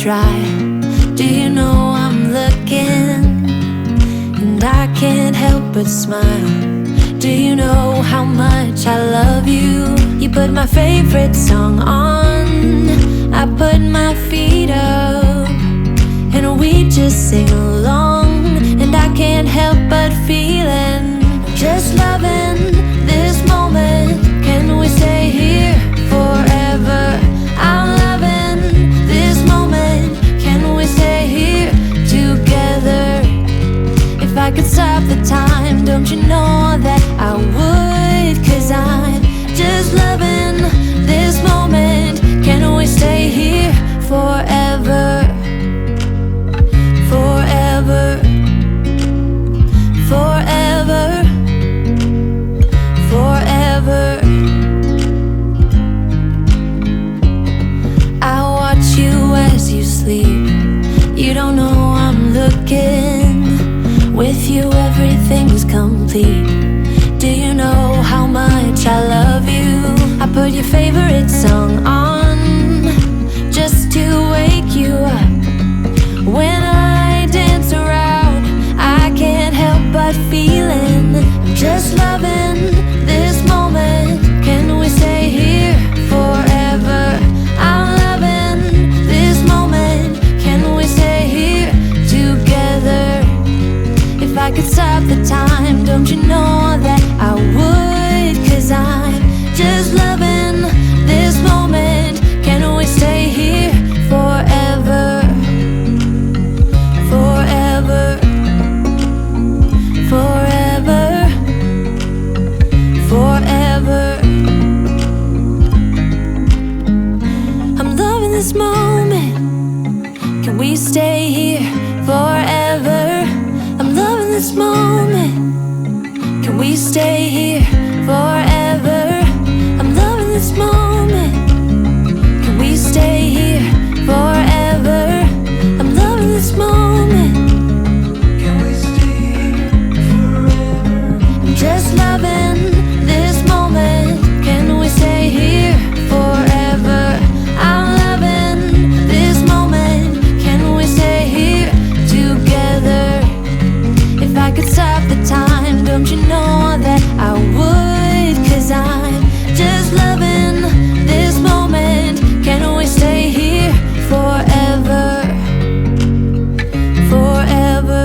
dry. Do you know I'm looking? And I can't help but smile. Do you know how much I love you? You put my favorite song on, I put my feet up, and we just sing along. And I can't help but feeling, just loving this moment. Can we stay here forever? I'm loving this moment. Can we stay here together? If I could stop the time, don't you know that I would? 'Cause I'm just loving this moment. Can we stay here forever? Forever, forever, forever. I watch you as you sleep. You don't know I'm looking. With you everything's complete. Do you know how much I love you? I put your favorite song on just to wake you up. When I dance around, I can't help but feeling, I'm just loving this moment. Can we stay here forever? I'm loving this moment. Can we stay here together? If I could stop the time, don't you know that I would? 'Cause I'm just loving this moment. Can we stay here forever? Forever, forever, forever. I'm loving this moment. Can we stay here forever? I'm loving this moment. Can we stay here forever? I'm loving this moment. Can we stay here forever? I'm loving this moment. Can we stay here forever? I'm just loving this moment. Can we stay here forever? I'm loving this moment. Can we stay here together? If I could stop the time, don't you know that I would? 'Cause I'm just loving this moment. Can we stay here forever? Forever.